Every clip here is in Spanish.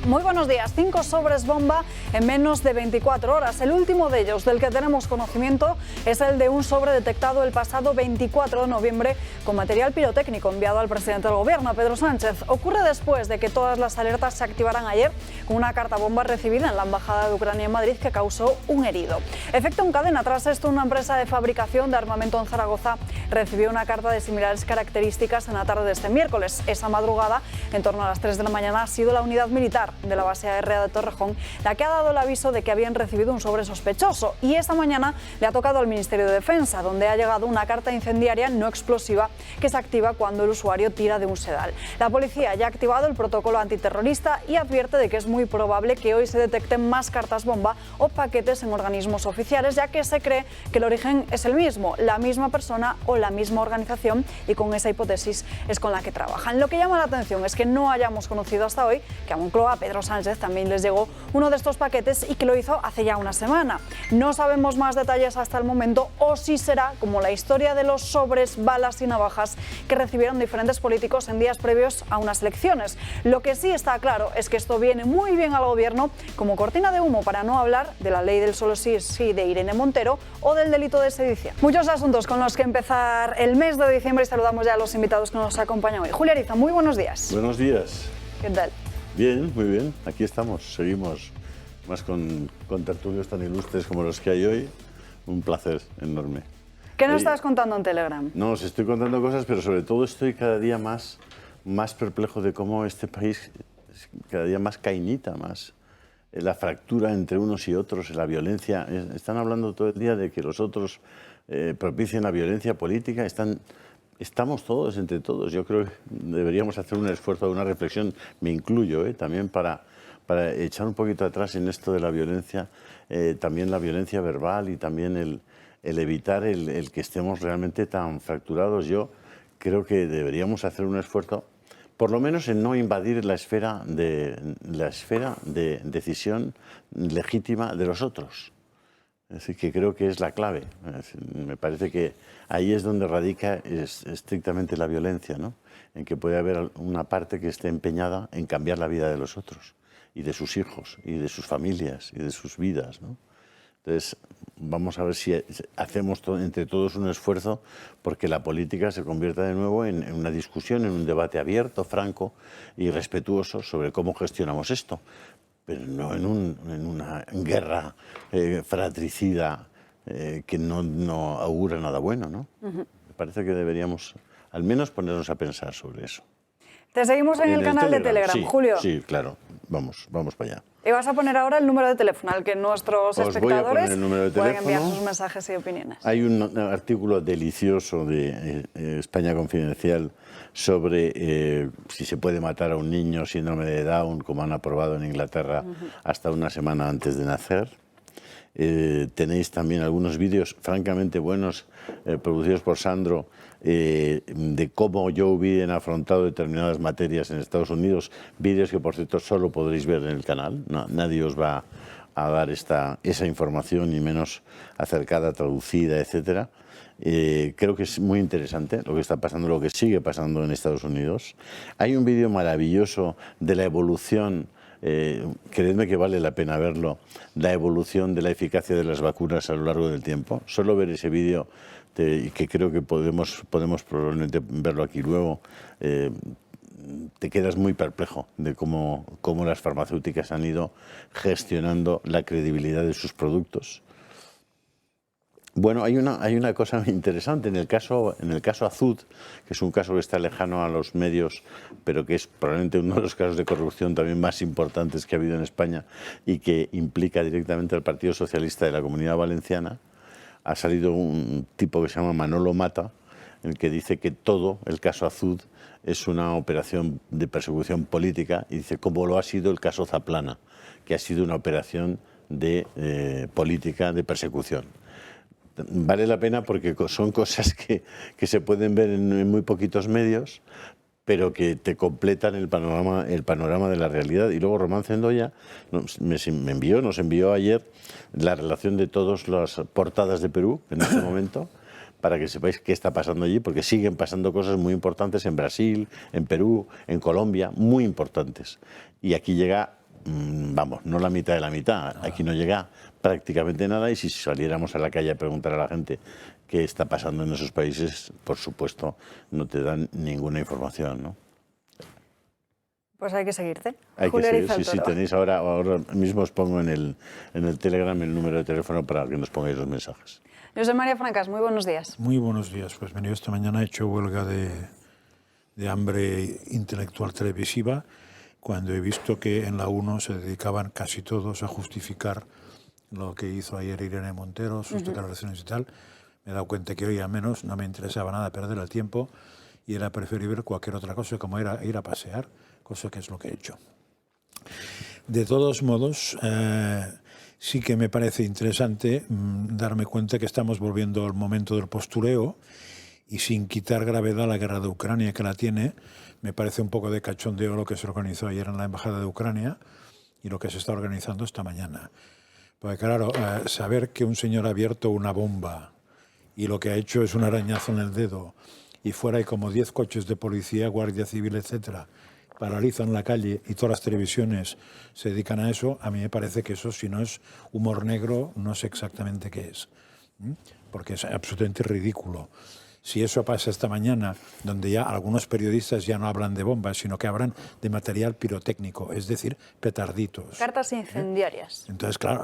Muy buenos días. 5 sobres bomba en menos de 24 horas. El último de ellos, del que tenemos conocimiento, es el de un sobre detectado el pasado 24 de noviembre con material pirotécnico enviado al presidente del gobierno, Pedro Sánchez. Ocurre después de que todas las alertas se activaran ayer con una carta bomba recibida en la Embajada de Ucrania en Madrid que causó un herido. Efecto en cadena. Tras esto, una empresa de fabricación de armamento en Zaragoza recibió una carta de similares características en la tarde de este miércoles. Esa madrugada, en torno a las 3 de la mañana, ha sido la unidad militar de la base aérea de Torrejón la que ha dado el aviso de que habían recibido un sobre sospechoso, y esta mañana le ha tocado al Ministerio de Defensa, donde ha llegado una carta incendiaria no explosiva que se activa cuando el usuario tira de un sedal. La policía ya ha activado el protocolo antiterrorista y advierte de que es muy probable que hoy se detecten más cartas bomba o paquetes en organismos oficiales, ya que se cree que el origen es el mismo, la misma persona o la misma organización, y con esa hipótesis es con la que trabajan. Lo que llama la atención es que no hayamos conocido hasta hoy que a Moncloa, Pedro Sánchez, también les llegó uno de estos paquetes y que lo hizo hace ya una semana. No sabemos más detalles hasta el momento, o si será como la historia de los sobres, balas y navajas que recibieron diferentes políticos en días previos a unas elecciones. Lo que sí está claro es que esto viene muy bien al gobierno como cortina de humo para no hablar de la ley del solo sí es sí de Irene Montero o del delito de sedición. Muchos asuntos con los que empezar el mes de diciembre, y saludamos ya a los invitados que nos acompañan hoy. Julia Ariza, muy buenos días. Buenos días. ¿Qué tal? Bien, muy bien. Aquí estamos. Seguimos más con tertulios tan ilustres como los que hay hoy. Un placer enorme. ¿Qué nos estás contando en Telegram? No, os estoy contando cosas, pero sobre todo estoy cada día más perplejo de cómo este país es cada día más cainita, más la fractura entre unos y otros, la violencia. Están hablando todo el día de que los otros propician la violencia política. Estamos todos entre todos. Yo creo que deberíamos hacer un esfuerzo, una reflexión, me incluyo, también para echar un poquito atrás en esto de la violencia, también la violencia verbal y también el evitar el que estemos realmente tan fracturados. Yo creo que deberíamos hacer un esfuerzo, por lo menos en no invadir la esfera de decisión legítima de los otros. Así que creo que es la clave. Me parece que ahí es donde radica estrictamente la violencia, ¿no? En que puede haber una parte que esté empeñada en cambiar la vida de los otros, y de sus hijos, y de sus familias, y de sus vidas, ¿no? Entonces, vamos a ver si hacemos entre todos un esfuerzo porque la política se convierta de nuevo en una discusión, en un debate abierto, franco y respetuoso sobre cómo gestionamos esto, pero no en una guerra fratricida que no augura nada bueno, ¿no? Me parece que deberíamos al menos ponernos a pensar sobre eso. Te seguimos en el canal de Telegram, sí, Julio. Sí, claro. Vamos para allá. Y vas a poner ahora el número de teléfono al que nuestros espectadores pueden enviar sus teléfono. mensajes y opiniones. Hay un artículo delicioso de España Confidencial sobre si se puede matar a un niño síndrome de Down, como han aprobado en Inglaterra hasta una semana antes de nacer. Tenéis también algunos vídeos francamente buenos producidos por Sandro de cómo Joe Biden ha afrontado determinadas materias en Estados Unidos, vídeos que por cierto solo podréis ver en el canal. Nadie os va a dar esa información, ni menos acercada, traducida, etcétera. Creo que es muy interesante lo que está pasando, lo que sigue pasando en Estados Unidos. Hay un vídeo maravilloso de la evolución, creedme que vale la pena verlo, la evolución de la eficacia de las vacunas a lo largo del tiempo. Solo ver ese vídeo, que creo que podemos probablemente verlo aquí luego, te quedas muy perplejo de cómo las farmacéuticas han ido gestionando la credibilidad de sus productos. Bueno, hay una cosa interesante en el caso Azud, que es un caso que está lejano a los medios, pero que es probablemente uno de los casos de corrupción también más importantes que ha habido en España y que implica directamente al Partido Socialista de la Comunidad Valenciana. Ha salido un tipo que se llama Manolo Mata, en el que dice que todo el caso Azud es una operación de persecución política, y dice cómo lo ha sido el caso Zaplana, que ha sido una operación de política de persecución. Vale la pena porque son cosas que se pueden ver en muy poquitos medios, pero que te completan el panorama de la realidad. Y luego Román Cendoya nos envió ayer la relación de todas las portadas de Perú en este momento, para que sepáis qué está pasando allí, porque siguen pasando cosas muy importantes en Brasil, en Perú, en Colombia, muy importantes. Y aquí llega vamos, no la mitad de la mitad. Aquí no llega prácticamente nada y si saliéramos a la calle a preguntar a la gente qué está pasando en esos países, por supuesto, no te dan ninguna información, ¿no? Pues hay que seguirte. Hay que seguir, sí, tenéis ahora mismo os pongo en el Telegram el número de teléfono para que nos pongáis los mensajes. José María Francas, muy buenos días. Muy buenos días. Pues yo esta mañana he hecho huelga de hambre intelectual televisiva cuando he visto que en la 1 se dedicaban casi todos a justificar lo que hizo ayer Irene Montero, sus declaraciones y tal. Me he dado cuenta que hoy al menos no me interesaba nada perder el tiempo y era preferible cualquier otra cosa como era ir a pasear, cosa que es lo que he hecho. De todos modos, sí que me parece interesante darme cuenta que estamos volviendo al momento del postureo y sin quitar gravedad a la guerra de Ucrania, que la tiene. Me parece un poco de cachondeo lo que se organizó ayer en la Embajada de Ucrania y lo que se está organizando esta mañana. Porque claro, saber que un señor ha abierto una bomba y lo que ha hecho es un arañazo en el dedo y fuera hay como 10 coches de policía, guardia civil, etcétera, paralizan la calle y todas las televisiones se dedican a eso, a mí me parece que eso, si no es humor negro, no sé exactamente qué es, porque es absolutamente ridículo. Si eso pasa esta mañana, donde ya algunos periodistas ya no hablan de bombas, sino que hablan de material pirotécnico, es decir, petarditos. Cartas incendiarias. Entonces, claro,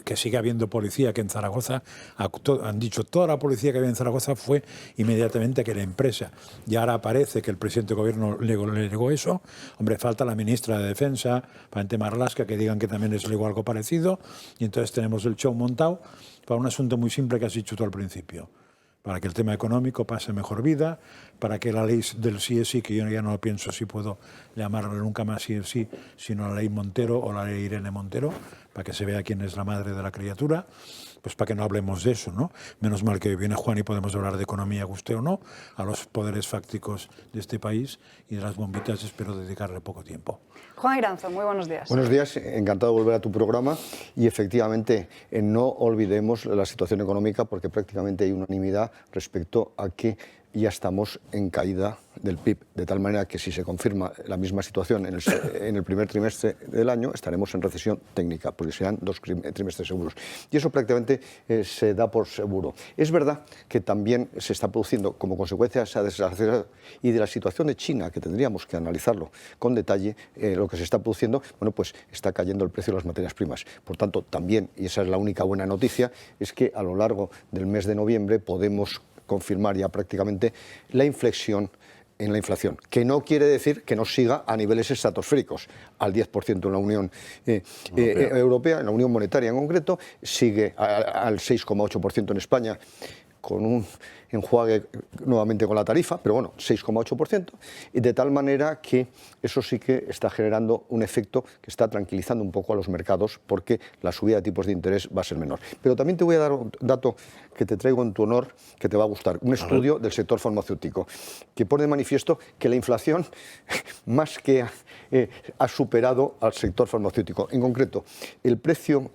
que siga habiendo policía, que en Zaragoza, han dicho, toda la policía que había en Zaragoza fue inmediatamente a que la empresa. Y ahora parece que el presidente de gobierno le negó eso. Hombre, falta la ministra de Defensa, Pante Marlaska, que digan que también les legó algo parecido. Y entonces tenemos el show montado para un asunto muy simple que has dicho tú al principio. Para que el tema económico pase mejor vida, para que la ley del sí es sí, que yo ya no pienso si puedo llamarla nunca más sí es sí, sino la ley Montero o la ley Irene Montero, para que se vea quién es la madre de la criatura, pues para que no hablemos de eso, ¿no? Menos mal que viene Juan y podemos hablar de economía, guste o no, a los poderes fácticos de este país y de las bombitas espero dedicarle poco tiempo. Juan Iranzo, muy buenos días. Buenos días, encantado de volver a tu programa y efectivamente no olvidemos la situación económica porque prácticamente hay unanimidad respecto a que ya estamos en caída del PIB, de tal manera que si se confirma la misma situación en el primer trimestre del año, estaremos en recesión técnica, porque serán 2 trimestres seguros. Y eso prácticamente se da por seguro. Es verdad que también se está produciendo, como consecuencia de esa desaceleración y de la situación de China, que tendríamos que analizarlo con detalle, lo que se está produciendo, bueno, pues está cayendo el precio de las materias primas. Por tanto, también, y esa es la única buena noticia, es que a lo largo del mes de noviembre podemos confirmar ya prácticamente la inflexión en la inflación, que no quiere decir que no siga a niveles estratosféricos, al 10% en la Unión Europea, en la Unión Monetaria en concreto, sigue al 6,8% en España, con un enjuague nuevamente con la tarifa, pero bueno, 6,8%, y de tal manera que eso sí que está generando un efecto que está tranquilizando un poco a los mercados porque la subida de tipos de interés va a ser menor. Pero también te voy a dar un dato que te traigo en tu honor, que te va a gustar, un estudio del sector farmacéutico, que pone de manifiesto que la inflación más que ha superado al sector farmacéutico. En concreto, el precio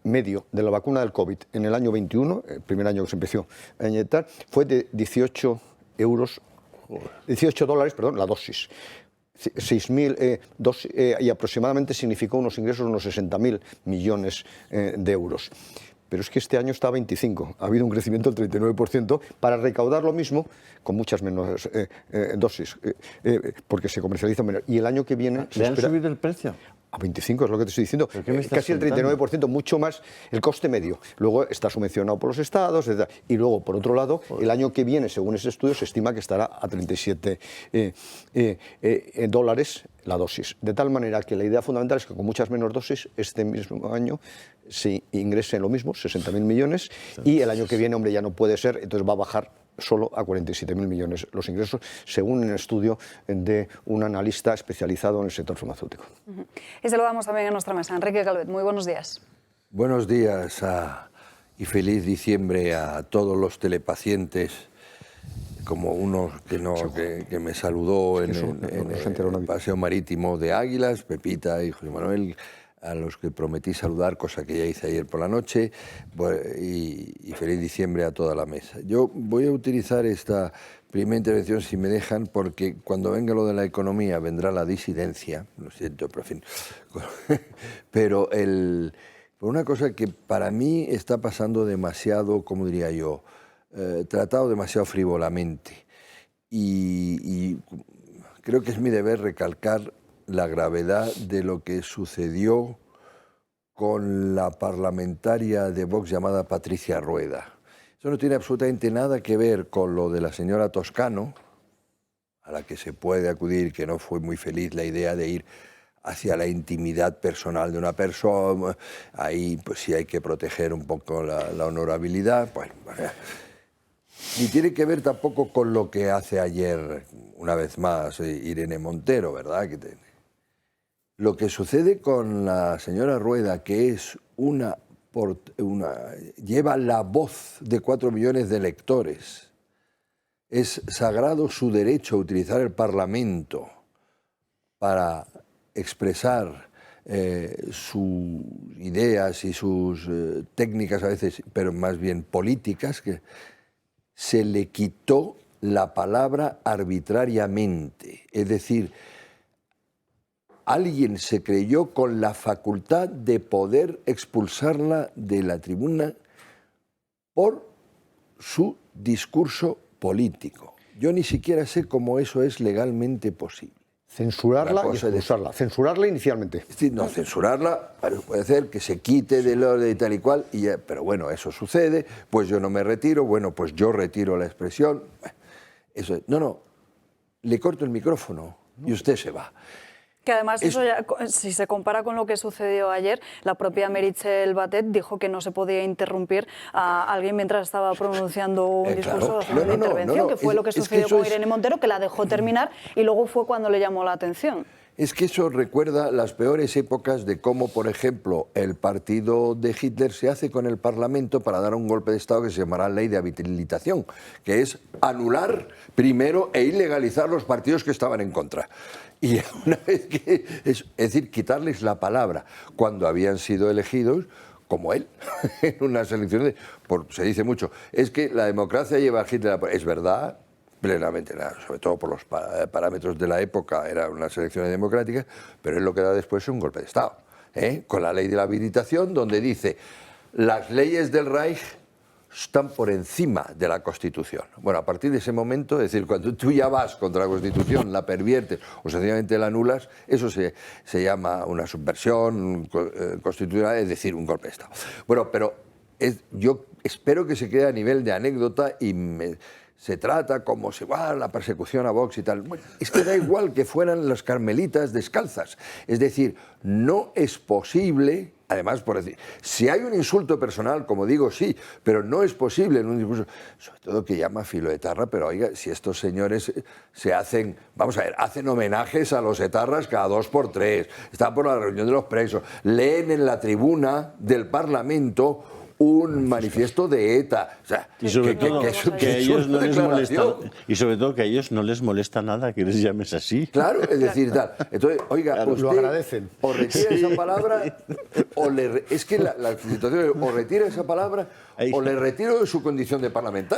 medio de la vacuna del COVID en el año 21, el primer año que se empezó a inyectar, fue de 18 dólares, la dosis. 6.000 y aproximadamente significó unos ingresos de unos 60.000 millones de euros. Pero es que este año está a 25, ha habido un crecimiento del 39% para recaudar lo mismo con muchas menos dosis, porque se comercializa menos. Y el año que viene... ¿Le han subido el precio? A 25 es lo que te estoy diciendo, casi el 39%, mucho más el coste medio. Luego está subvencionado por los estados, etc. Y luego, por otro lado, el año que viene, según ese estudio, se estima que estará a 37 dólares la dosis. De tal manera que la idea fundamental es que con muchas menos dosis, este mismo año se ingrese lo mismo, 60.000 millones, y el año que viene, hombre, ya no puede ser, entonces va a bajar solo a 47.000 millones los ingresos, según un estudio de un analista especializado en el sector farmacéutico. Y saludamos también a nuestra mesa. Enrique Calvet, muy buenos días. Buenos días y feliz diciembre a todos los telepacientes, como uno que me saludó en el paseo marítimo de Águilas, Pepita y José Manuel, a los que prometí saludar, cosa que ya hice ayer por la noche, y feliz diciembre a toda la mesa. Yo voy a utilizar esta primera intervención, si me dejan, porque cuando venga lo de la economía vendrá la disidencia, lo siento, pero en fin. Pero por una cosa que para mí está pasando demasiado, ¿cómo diría yo?, tratado demasiado frívolamente. Y creo que es mi deber recalcar la gravedad de lo que sucedió con la parlamentaria de Vox llamada Patricia Rueda. Eso no tiene absolutamente nada que ver con lo de la señora Toscano, a la que se puede acudir, que no fue muy feliz la idea de ir hacia la intimidad personal de una persona. Ahí pues sí hay que proteger un poco la honorabilidad. Bueno, ni tiene que ver tampoco con lo que hace ayer, una vez más, Irene Montero, ¿verdad? Lo que sucede con la señora Rueda, que es lleva la voz de 4 millones de electores, es sagrado su derecho a utilizar el Parlamento para expresar sus ideas y sus técnicas a veces, pero más bien políticas, que se le quitó la palabra arbitrariamente. Es decir, alguien se creyó con la facultad de poder expulsarla de la tribuna por su discurso político. Yo ni siquiera sé cómo eso es legalmente posible. Censurarla y expulsarla. Censurarla inicialmente. Sí, no, censurarla puede ser que se quite del orden y tal y cual, y ya, pero bueno, eso sucede, pues yo no me retiro, bueno, pues yo retiro la expresión. Eso, no, le corto el micrófono y usted se va. Que además eso ya, si se compara con lo que sucedió ayer, la propia Meritxell Batet dijo que no se podía interrumpir a alguien mientras estaba pronunciando un discurso de intervención, que fue lo que sucedió con Irene Montero, que la dejó terminar y luego fue cuando le llamó la atención. Es que eso recuerda las peores épocas de cómo, por ejemplo, el partido de Hitler se hace con el Parlamento para dar un golpe de Estado que se llamará Ley de Habilitación, que es anular primero e ilegalizar los partidos que estaban en contra. Y una vez que, es decir, quitarles la palabra cuando habían sido elegidos, como él, en unas elecciones, se dice mucho, es que la democracia lleva a Hitler, es verdad, plenamente, sobre todo por los parámetros de la época, eran unas elecciones democráticas, pero él lo que da después es un golpe de Estado, con la ley de la habilitación, donde dice, las leyes del Reich están por encima de la Constitución. Bueno, a partir de ese momento, es decir, cuando tú ya vas contra la Constitución, la perviertes o sencillamente la anulas, eso se llama una subversión constitucional, es decir, un golpe de Estado. Bueno, pero yo espero que se quede a nivel de anécdota y se trata como si la persecución a Vox y tal. Bueno, es que da igual que fueran las carmelitas descalzas. Es decir, no es posible, además, por decir, si hay un insulto personal, como digo, sí, pero no es posible en un discurso, sobre todo que llama filoetarra, pero oiga, si estos señores se hacen, vamos a ver, hacen homenajes a los etarras cada 2 por 3, están por la reunión de los presos, leen en la tribuna del Parlamento un manifiesto de ETA. O sea, y sobre todo que a ellos no les molesta, y sobre todo que a ellos no les molesta nada que les llames así. Claro, es decir, tal. Entonces, oiga, claro, usted lo agradecen. O retira esa palabra, es que la situación es, o retira esa palabra, o le retiro de su condición de parlamentario.